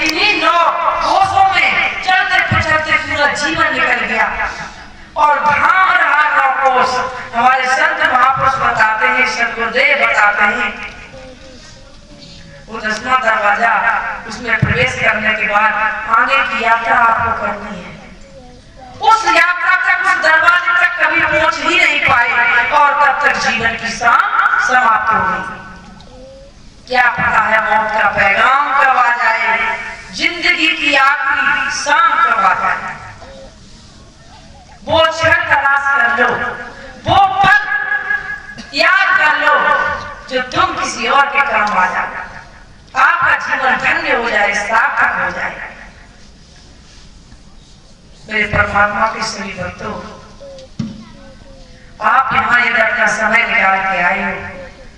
इन्हीं 9 कोसों में चलते फिरते पूरा जीवन निकल गया और धाम रहा 9 कोस। हमारे संत महापुरुष बताते हैं, सदगुरुदेव बताते हैं, वो 10वां दरवाजा, उसमें प्रवेश करने के बाद आगे की यात्रा आपको करनी है। उस यात्रा तक, उस दरवाजे तक कभी पहुंच ही नहीं पाए और तब तक जीवन की शाम समाप्त हो गई। क्या पता है मौत का पैगाम कब आ जाए, जिंदगी की आखिरी शाम कब आ जाए। वो क्षण तलाश कर लो, वो पल याद कर लो जो तुम किसी और के काम आ जाए, आपका जीवन धन्य हो जाए, सार्थक हो जाए। मेरे परमात्मा के सभी भक्तों, आप यहाँ यदि अपना समय निकाल के आए हो,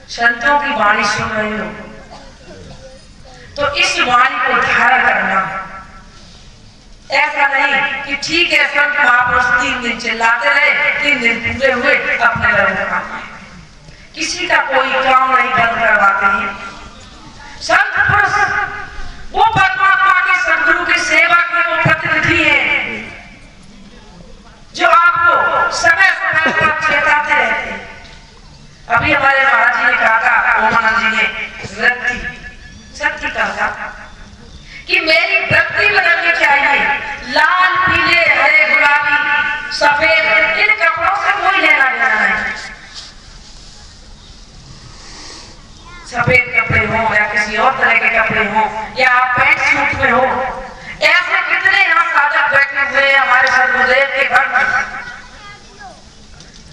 संतों की वाणी सुन रहे हो, तो इस वाणी को धारण करना। ऐसा नहीं कि ठीक है संत महापुरुष 3 दिन चिल्लाते रहे, 3 दिन पूरे हुए, अपने लोगों का किसी का कोई काम नहीं बंद करवाते हैं। संत पुरुष वो परमात्मा के सदगुरु के सेवक है, वो प्रतिनिधि है जो आपको समय समय पर चेताते रहते हैं। अभी हमारे महाराज जी ने कहा था, ओमानंद जी ने वृत्ति सत्य कहा कि मेरी वृत्ति बदलनी चाहिए। लाल, पीले, हरे, गुलाबी, सफेद, इन कपड़ों से कोई लेना देना नहीं। सफेद कपड़े हो या किसी और तरह के कपड़े हो या आप पैंट सूट में हो, ऐसे कितने यहाँ साधक बैठे हुए हमारे सदगुरुदेव के घर में,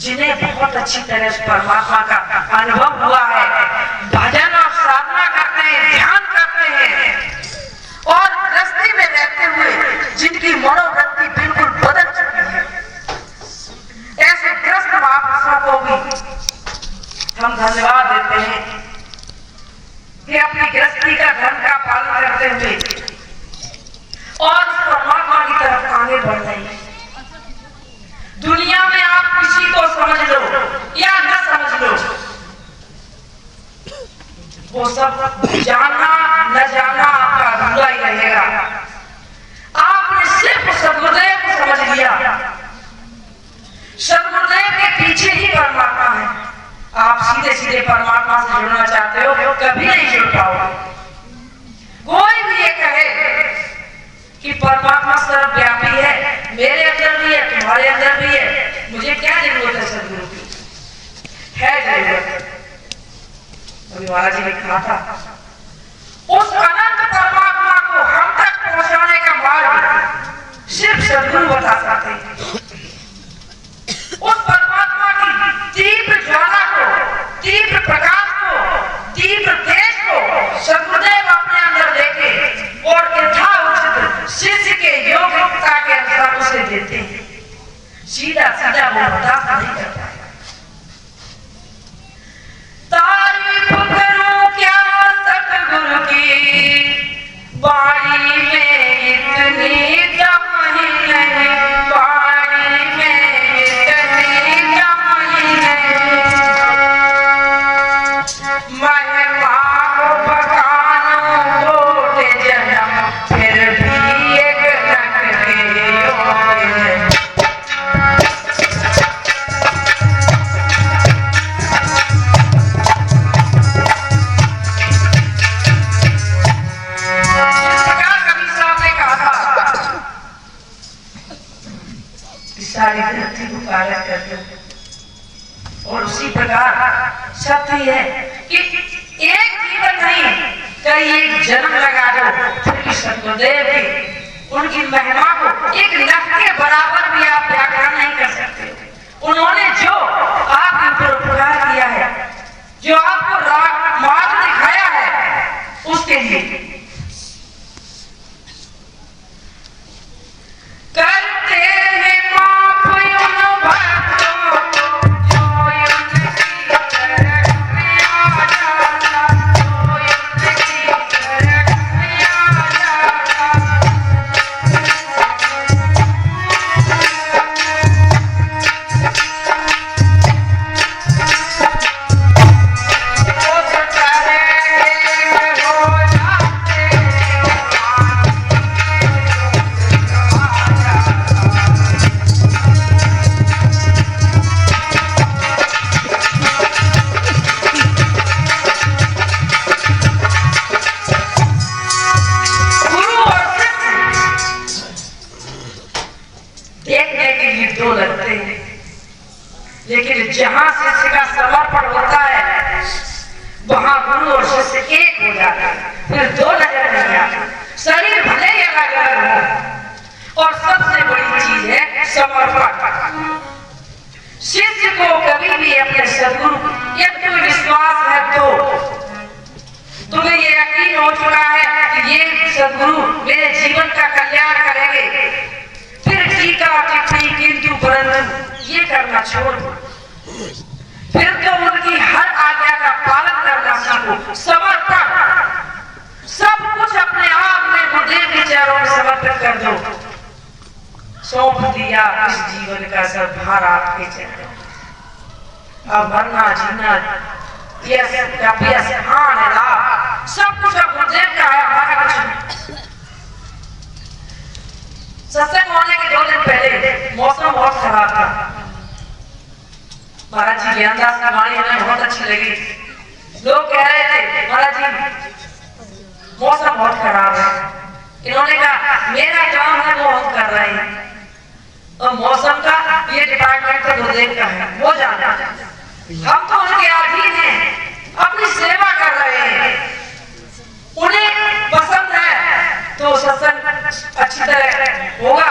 जिन्हें बहुत अच्छी तरह से परमात्मा का अनुभव हुआ है, भजन और साधना करते हैं, ध्यान करते हैं और गृहस्थी में रहते हुए जिनकी मनोवृत्ति बिल्कुल बदल चुकी है। ऐसे ग्रस्त महापुरुषों को भी हम धन्यवाद देते हैं कि अपनी गृहस्थी का धर्म का पालन करते हुए और परमात्मा की तरफ आगे बढ़ रहे हैं। दुनिया में आप किसी को समझ लो या न समझ लो, वो सब जानना न जानना आपका अधूरा ही रहेगा। आपने सिर्फ सदगुरुदेव को समझ लिया, सदगुरुदेव के पीछे ही परमात्मा है। आप सीधे सीधे परमात्मा से जुड़ना चाहते हो, कभी नहीं जुड़ पाओगे। कोई भी ये कहे कि परमात्मा सर्वव्यापी है, मेरे अंदर भी है, तुम्हारे अंदर भी है, मुझे क्या जरूरत है सदगुरु की? है जरूरत। अभी महाराज जी ने कहा था, उस अनंत परमात्मा को हम तक पहुंचाने का मार्ग सिर्फ सदगुरु बता सकते हैं। उस परमात्मा की तीव्र ज्वाला को, तीव्र प्रकाश को, तीव्र तेज को सदगुरुदेव अपने अंदर लेके और यथाउचित शिष्य के योग्यता के अनुसार उसे देते हैं। सीधा सीधा वो बर्दाश्त नहीं करता है। तारीफ करूं क्या सतगुरु की, वाणी में इतनी दम ही नहीं, वाणी में इतनी दम ही नहीं। महिमा को बखानों कोटि जन्म, फिर भी एक नट के योग्य। सारी धरती को काला कर दो। और उसी प्रकार सत्य है कि एक जीवन नहीं, कई एक जन्म लगा दो, फिर भी सदगुरुदेव की उनकी महिमा को एक लख के बराबर भी आप व्याख्या नहीं कर सकते। उन्होंने जो आपके ऊपर उपकार किया है, जो आपको मार्ग दिखाया है, उसके लिए करते हैं माफ उन भक्तों को जो उनकी तरफ में आ जाता, जो उनकी तरफ में आ जाता। और सबसे बड़ी चीज है समर्पण। शिष्य को कभी भी अपने सदगुरु, यदि तुम्हें विश्वास है तो तुम्हें ये यकीन हो चुका है कि ये सदगुरु मेरे जीवन का कल्याण करेंगे, फिर टीका टिप्पणी किंतु परंतु ये करना छोड़ दो। फिर तो उनकी हर आज्ञा का पालन करना सीखो। समर्पण, सब कुछ अपने आप में गुरुदेव के चरणों में समर्पित कर दो। सौंप दिया इस जीवन का सब भार आपके चरणों। अब मरना जीना सब कुछ अब गुरुदेव का है, हमारा कुछ नहीं। सत्संग होने के 2 दिन पहले मौसम बहुत खराब था। महाराज जी ज्ञानदास की वाणी हमें बहुत अच्छी लगी। लोग कह रहे थे महाराज जी मौसम बहुत खराब है। इन्होंने कहा मेरा काम है वो हम कर रहे हैं, और मौसम का ये डिपार्टमेंट तो गुरुदेव का है, वो जाना। हम तो उनके अधीन हैं, अपनी सेवा कर रहे हैं। उन्हें पसंद है तो सत्संग अच्छी तरह होगा,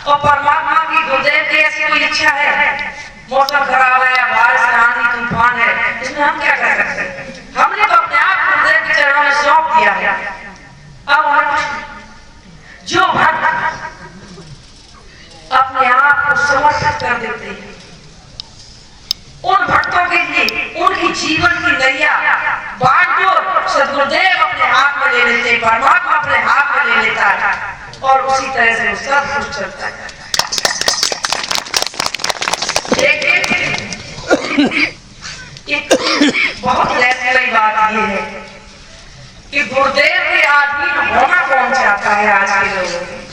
और परमात्मा की गुरुदेव की ऐसी कोई इच्छा है, मौसम खराब है, बारिश आंधी तूफान है, इसमें हम क्या कर सकते हैं? हमने तो अपने आप गुरुदेव के चरणों में सौंप दिया है। अब हम जो भक्त अपने आप को समर्पित कर देते हैं, उन भक्तों के लिए उनकी जीवन की नैया बागडोर सद्गुरुदेव अपने हाथ में ले लेते हैं, परमात्मा अपने हाथ में ले लेता है, और उसी तरह से वो सब कुछ चलता है। एक बहुत रहस्यमयी बात ये है कि गुरुदेव के अधीन होना कौन चाहता है आज के लोगों में?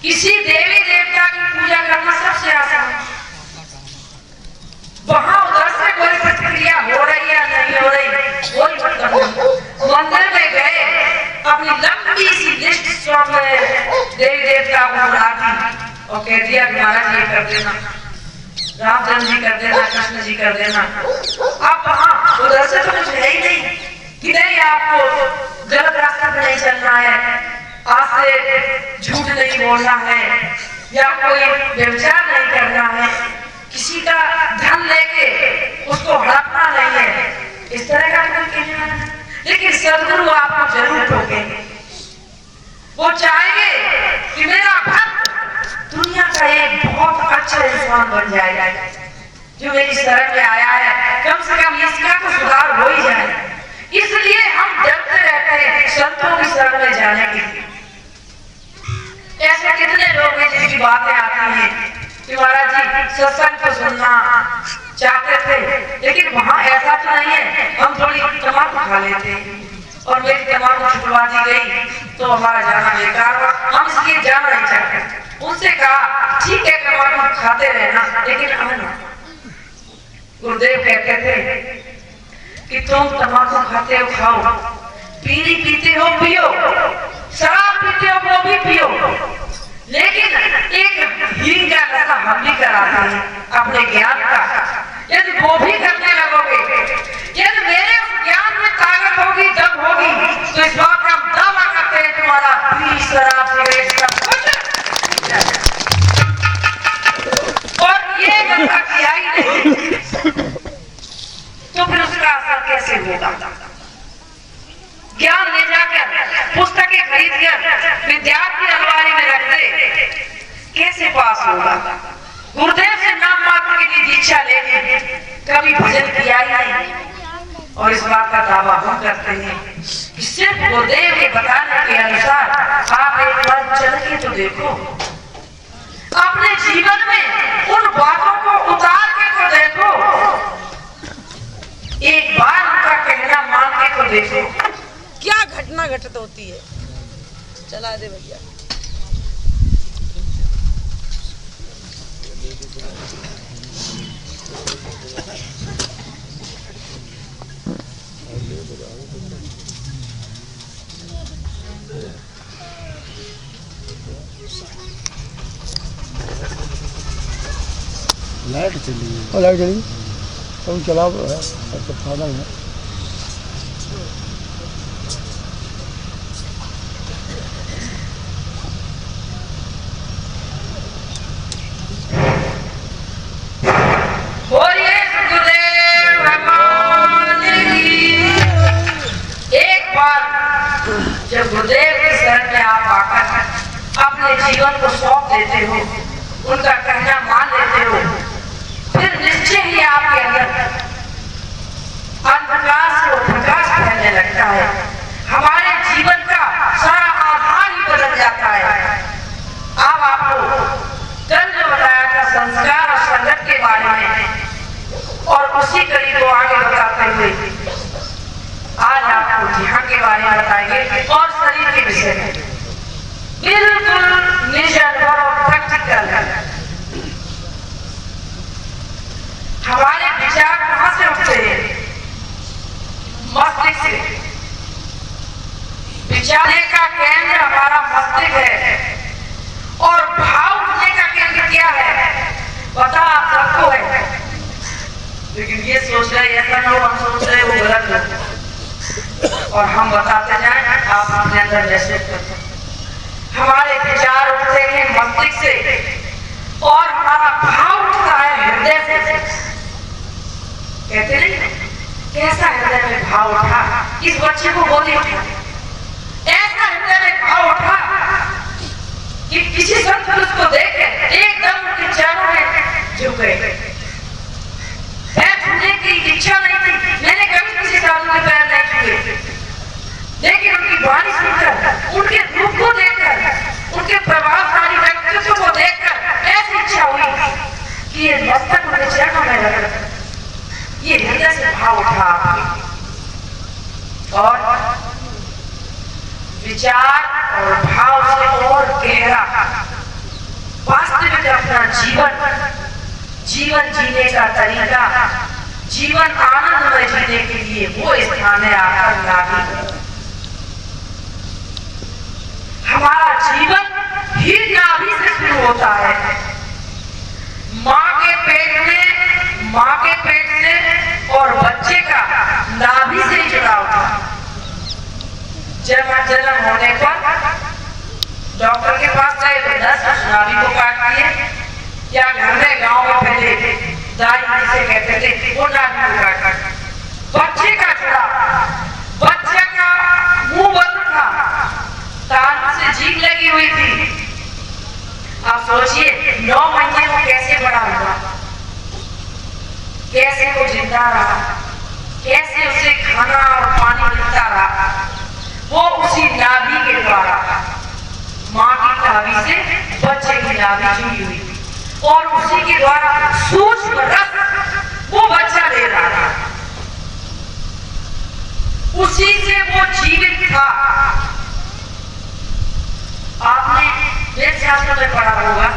किसी देवी देवता की पूजा करना सबसे आसान, वहां उधर से कोई प्रतिक्रिया हो रही या नहीं हो रही कोई मतलब नहीं। मंदिर में गए, अपनी लंबी सी लिस्ट सौंप देवी देवता को बुला दी और कह दिया महाराज ये कर देना, रामचंद्र जी कर देना, कृष्ण जी कर देना। अब वहां उधर से तो कुछ है ही नहीं कि नहीं आपको गलत रास्ते पर नहीं चलना है, आज से झूठ नहीं बोलना है, या कोई व्यभिचार नहीं करना है, किसी का धन लेके उसको हड़पना नहीं है, इस तरह का कोई कहना नहीं। लेकिन सदगुरु आपको जरूर टोकेंगे। वो चाहेंगे कि मेरा भक्त दुनिया का एक बहुत अच्छा इंसान बन जाएगा, जो मेरी शरण में आया है, कम से कम इसका तो सुधार हो ही जाए। इसलिए हम डरते रहते हैं संतों की शरण में जाने के लिए। ऐसे कितने लोग हैं जिनकी बातें आती हैं कि महाराज जी सत्संग को सुनना चाहते थे, लेकिन वहां ऐसा तो नहीं है, हम थोड़ी तम्बाकू खा लेते हैं और मेरी तम्बाकू छुटवा दी गई तो हमारा जाना बेकार हुआ, हम इसलिए जाना नहीं चाहते। उनसे कहा ठीक है तम्बाकू खाते रहना, लेकिन आना। गुरुदेव कहते थे कि तुम तम्बाकू खाते हो खाओ, बीड़ी पीते हो पियो, शराब पीते हो वो भी पियो, लेकिन एक हीन का नशा हम भी कराते हैं अपने ज्ञान का। यदि वो भी करने लगोगे, यदि मेरे ज्ञान में ताकत होगी, दम होगी, तो इस बात का हम दावा करते हैं तुम्हारा बीड़ी शराब सिगरेट सब कुछ, और ये नशा किया ही नहीं तो फिर उसका असर कैसे होगा? ज्ञान ले जाकर पुस्तकें खरीद कर विद्यार्थी अलमारी में रख दे, कैसे पास होगा? गुरुदेव से नाम मात्र के लिए दीक्षा लेने, कभी भजन किया ही नहीं, और इस बात का दावा हम करते हैं कि सिर्फ गुरुदेव के बताने के अनुसार आप एक बार चल के तो देखो, अपने जीवन में उन बातों को उतार के तो देखो, एक बार उनका कहना मान के तो देखो, क्या घटना घटित होती है। चला दे भैया। लाइट चली, लाइट चली तो चला तो फायदा है। जीवन को सौंप देते हो, उनका कहना मान लेते हो, फिर निश्चय ही आपके अंदर अंधकार से प्रकाश फैलने लगता है। हमारे जीवन का सारा आधार ही बदल जाता है। अब आपको कल जो बताया था संस्कार और संगत के बारे में, और उसी कड़ी को आगे बताते हुए आज आपको ध्यान के बारे में बताएंगे और शरीर के विषय में बिल्कुल निजन और प्रैक्टिकल है। हमारे विचार कहां से उठते हैं? मस्तिष्क से। विचारने का केंद्र हमारा मस्तिष्क है, और भाव उठने का केंद्र क्या है? पता आप सबको है, लेकिन ये सोच रहे ऐसा ना हो हम सोच रहे वो गलत हो, और हम बताते जाएं आप अपने अंदर महसूस करते हैं। हमारे विचार उठते हैं मस्तिष्क से, और हमारा भाव उठता है हृदय से। कहते नहीं कैसा हृदय में भाव उठा, इस बच्चे को बोली उठा, ऐसा हृदय में भाव उठा कि किसी संत उसको देख एकदम उनके चरणों में झुक गए। छूने की इच्छा नहीं थी, मैंने कभी किसी साधु के पैर नहीं छुए, लेकिन उनकी वाणी सुनकर, उनके रूप को देखकर, उनके प्रभावशाली व्यक्तित्व को देखकर ऐसी इच्छा हुई कि ये मस्तक उनके चरणों में लग, ये हृदय से भाव उठा आपके। और विचार और भाव से और गहरा वास्तविक अपना जीवन जीने का तरीका, जीवन आनंदमय जीने के लिए वो स्थान है आपका नाभि। हमारा जीवन ही नाभि से शुरू होता है। माँ के पेट से और बच्चे का नाभि से ही जुड़ाव था। जन्म होने पर डॉक्टर के पास गए तो नस नाभि को काट दिए, या घर में गांव में पहले दाई जिसे कहते थे वो नाभि को काट। बच्चे का जुड़ा, बच्चे का मुंह बंद था, तालू से जीभ लगी हुई थी। आप सोचिए 9 महीने को कैसे बड़ा हुआ, कैसे वो जिंदा रहा, कैसे उसे खाना और पानी मिलता रहा, वो उसी नाभि के द्वारा। माँ की नाभि से बच्चे की नाभि जुड़ी हुई थी, और उसी के द्वारा सूक्ष्म रस वो बच्चा ले रहा था, उसी से वो जीवित था। आपने वेद शास्त्र में पढ़ा होगा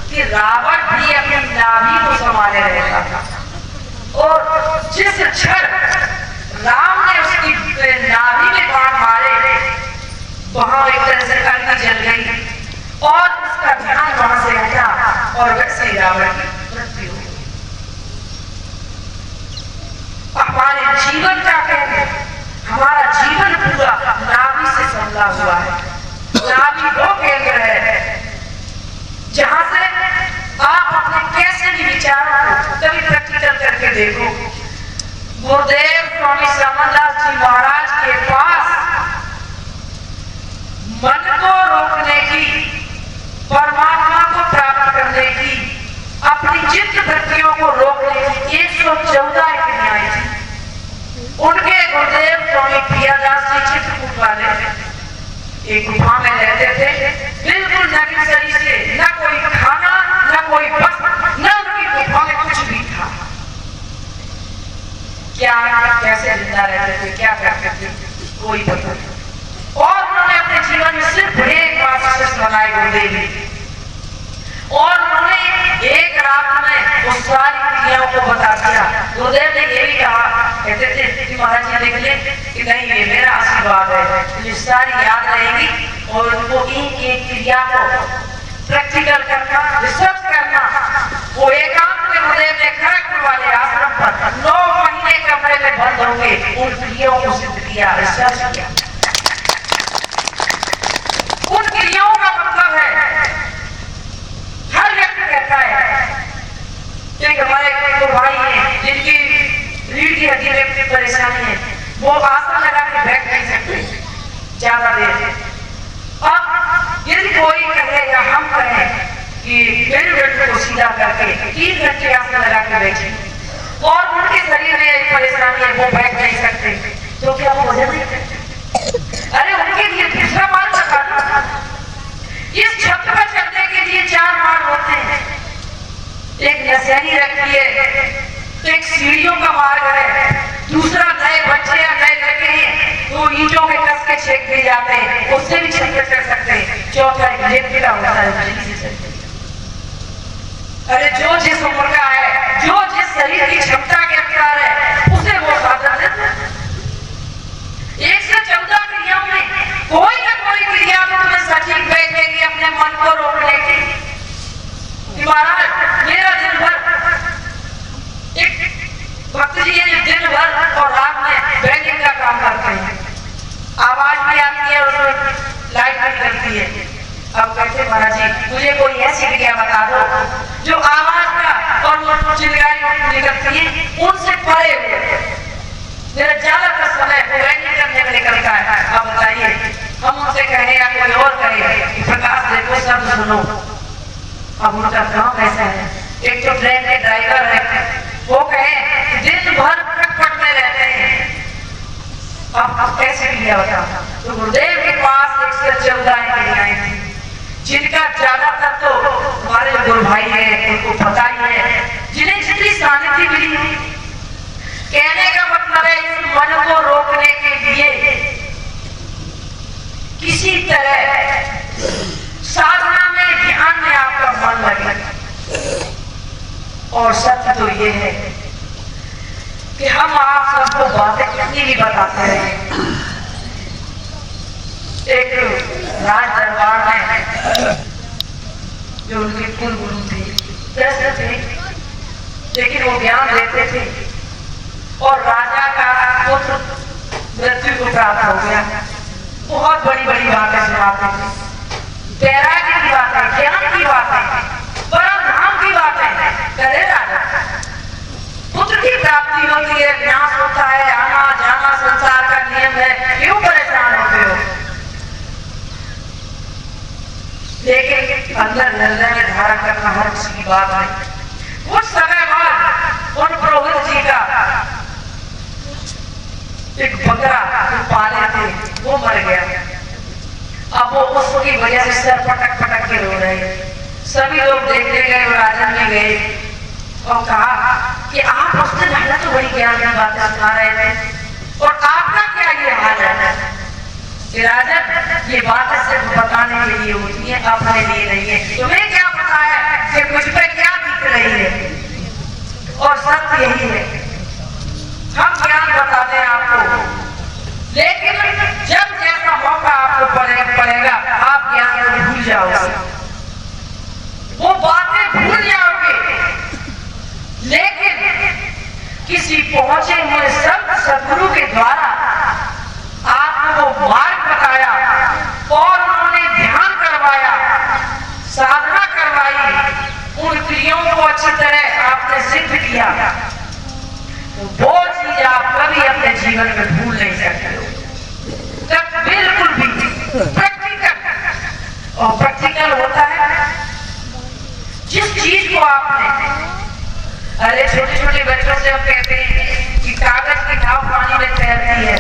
कि रावण भी अपनी नाभि को संभाले रहता था, और जिस क्षण राम ने उसकी नाभि में बाण मारे, वहां एक तरह से अग्नि जल गई और उसका ध्यान वहां से हटा, और वैसे रावण की मृत्यु हुई। हमारे जीवन का केंद्र, हमारा जीवन पूरा नाभि से संभला हुआ है। नाभि वो केंद्र है जहां से आप अपने कैसे भी विचारों को कभी प्रैक्टिकल करके देखो। गुरुदेव स्वामी श्यामदास जी महाराज के पास मन को रोकने की, परमात्मा को प्राप्त करने की, अपनी चित्त वृत्तियों को रोकने की 114 इकाइयां आई थी। उनके गुरुदेव स्वामी प्रियादास जी चित्रकूट वाले एक गुफा में रहते थे, बिल्कुल नगरी से, न कोई खाना, न कोई वस्त्र, न उनकी गुफा में कुछ भी था। क्या कैसे जिंदा रहते थे, क्या करते थे, कोई पता नहीं। और उन्होंने अपने जीवन में सिर्फ एक बात बनाई गुरुदेव जी, और उन्होंने एक रात में उस सारी क्रियाओं को बता दिया। गुरुदेव ने ये भी कहा, कहते थे कि महाराज जी देख ले कि नहीं ये मेरा आशीर्वाद है, ये सारी याद रहेगी, और उनको एक एक क्रिया को प्रैक्टिकल करना, रिसर्च करना। वो एकांत में गुरुदेव ने खड़गपुर वाले आश्रम पर 9 महीने कमरे में बंद होंगे उन क्रियाओं को सिद्ध किया, रिसर्च किया। उन क्रियाओं का मतलब है हर व्यक्ति कहता है कि हमारे एक भाई हैं जिनकी रीढ़ की हड्डी में परेशानी है, वो आसन लगा के बैठ नहीं सकते ज्यादा देर। अब यदि कोई कहे या हम डेढ़ को सीधा करके 3 घंटे आसन लगा के बैठे और उनके शरीर में एक परेशानी है, वो बैठ नहीं सकते, तो क्या वो वजन नहीं करते? अरे उनके लिए दूसरा मार्ग लगा दो। इस छत पर चलने के लिए 4 मार्ग होते हैं, एक नसैनी रखी है, एक सीढ़ियों का मार्ग है, दूसरा नए बच्चे या नए लड़के हैं तो ईंटों के कस के छेक दिए जाते हैं, उससे भी छत कर सकते हैं, चौथा एक लिफ्ट का होता है, बिजली से चलते हैं। अरे जो जिस उम्र का है, जो जिस शरीर की क्षमता के अनुसार है, उसे वो साधन देता है। 1 से 14 क्रियाओं में कोई ना कोई क्रिया तो तुम्हें सटीक बैठेगी अपने मन को रोकने की। महाराज मेरा दिन भर एक भक्त जी है, दिन भर और रात में बैंकिंग का काम करते हैं, आवाज भी आती है और लाइट भी करती है। अब कहते महाराज जी मुझे कोई ऐसी क्रिया बता दो जो आवाज का और वो चिल्लाई निकलती है उनसे परे हुए। मेरा ज्यादातर समय बैंकिंग करने में निकलता है। अब बताइए हम उनसे कहे या कोई और कहे कि प्रकाश देखो शब्द सुनो, अब उनका काम ऐसा है, एक तो ट्रेन के ड्राइवर है, वो कहे दिन भर खटखट में रहते हैं, अब कैसे क्रिया बता? तो गुरुदेव के पास 1 से 14 क्रियाएं थी, जिनका ज्यादातर तो हमारे गुरु भाई है उनको पता ही है, जिन्हें जितनी शांति मिली है। कहने का मतलब है इस मन को रोकने के लिए किसी तरह साधना में ध्यान में आपका मन लगे। और सत्य तो ये है कि हम आप सबको बातें कितनी भी बताते हैं। एक राज दरबार में जो उनके कुल गुरु थे, कृष्ण थे, लेकिन वो ज्ञान देते थे और राजा का पुत्र मृत्यु को प्राप्त हो गया। बहुत बड़ी बड़ी बातें सुनाते थे, वैराग्य की बातें, ज्ञान की बातें, परम धाम की बातें करे राजा। पुत्र की प्राप्ति होती है, विनाश होता है, आना जाना संसार का नियम है, क्यों परेशान होते हो? लेकिन अंदर हृदय में धारण करना हर किसी की बात है। कुछ समय बाद उन पुरोहित जी का एक बकरा जो पाले थे वो मर गया। अब वो उसकी वजह से सर पटक पटक के रो रहे। सभी लोग देखने गए, राजन में गए और कहा कि आप उस दिन हमें तो बड़ी ज्ञान की बातें सुना रहे थे और आपका क्या ये हाल है? कि राजन ये बातें सिर्फ बताने के लिए होती है, अपने लिए नहीं है। तुम्हें क्या पता है कि मुझ पे क्या बीत रही है? और सत्य यही है, हम ज्ञान बताते हैं आपको, लेकिन जब जैसा मौका आपको पड़ेगा आप ज्ञान को भूल जाओगे, वो बातें भूल जाओगे। लेकिन किसी पहुंचे हुए सदगुरु के द्वारा आपको वो मार्ग बताया और उन्होंने ध्यान करवाया, साधना करवाई, उन क्रियाओं को अच्छी तरह आपने सिद्ध किया, तो वो चीज आप कभी अपने जीवन में भूल नहीं सकते हो। तब बिल्कुल भी प्रैक्टिकल, और प्रैक्टिकल होता है जिस चीज को आपने, अरे छोटे छोटे बच्चों से हम कहते हैं कि कागज की नाव पानी में तैरती है,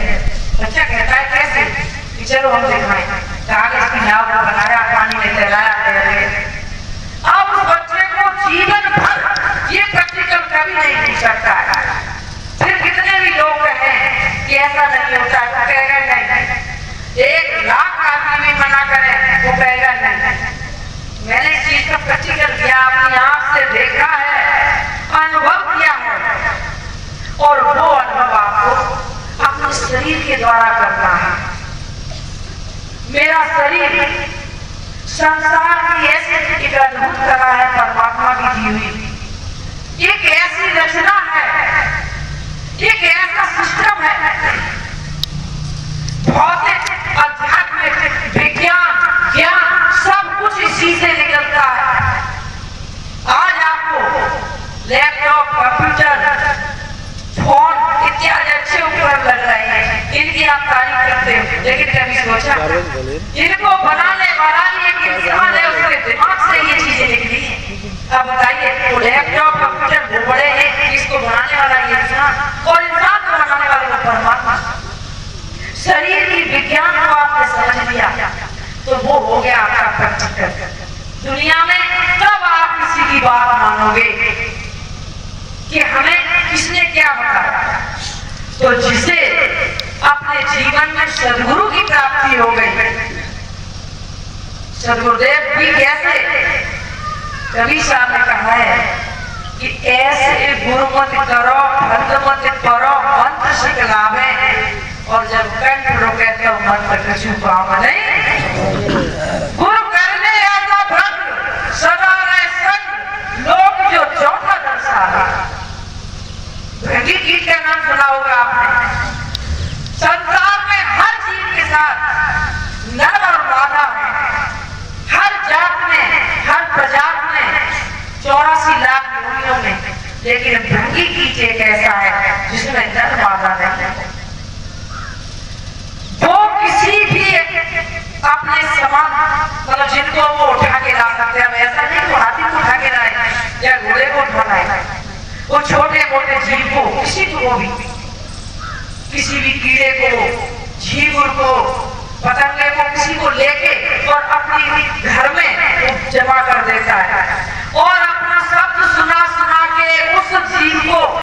बच्चा कहता है कैसे? कि चलो हम दिखाएं। कागज की नाव को बनाया, पानी में तैराया, तैर गए। अब उस बच्चे को जीवन भर ये प्रैक्टिकल कभी नहीं मिल सकता है। फिर कितने भी लोग कहें कि ऐसा नहीं होता है, तो कहेगा नहीं। 1 लाख आदमी भी मना करे वो कहेगा नहीं। मैंने इस चीज का प्रैक्टिकल किया, अपनी आंख से देखा है, अनुभव किया है, और वो अनुभव आपको अपने शरीर के द्वारा करना है। मेरा शरीर संसार की ऐसी एक अद्भुत कला है, परमात्मा की दी हुई एक ऐसी रचना है, एक ऐसा सिस्टम है, भौतिक, आध्यात्मिक, विज्ञान, ज्ञान सब कुछ इसी से निकलता है। आज आपको लैपटॉप, कंप्यूटर, फोन इत्यादि अच्छे उपकरण लग रहे हैं, इनकी आप तारीफ करते हो, लेकिन कभी सोचा इनको बनाने वाला एक इंसान है, उसके दिमाग से ये चीजें निकली है। अब बताइए वो लैपटॉप कंप्यूटर वो बड़े हैं, इसको बनाने वाला ये इंसान और इंसान को बनाने वाले वो परमात्मा। शरीर की विज्ञान को आपने समझ लिया तो वो हो गया आपका प्रैक्टिकल। दुनिया में तब आप किसी की बात मानोगे कि हमें किसने क्या बताया, तो जिसे अपने जीवन में सदगुरु की प्राप्ति हो गई। सदगुरुदेव भी कैसे, कवि साहब ने कहा है कि ऐसे गुरु मत करो भंग मत करो मंत्र सिखलावे, और जब कंठ रोके तो मंत्र कछु काम नहीं। गुरु करने ऐसा भंग सदा रहे संग, लोग जो चौथा दर्शावे। भृंगी कीट का नाम सुना होगा आपने। संसार में हर जीव के साथ नर और मादा है, हर जात में हर प्रजात में 84 लाख योनियों में, लेकिन भृंगी कीट एक ऐसा है जिसमें नर मादा नहीं है। वो किसी भी अपने समान मतलब जिनको वो उठा के ला सकते हैं, ऐसा नहीं वो हाथी को उठा के लाए या घोड़े को उठा लाए, वो छोटे मोटे जीव को किसी को भी, किसी भी कीड़े को, झींगुर को, पतंगे को, किसी को लेके और अपनी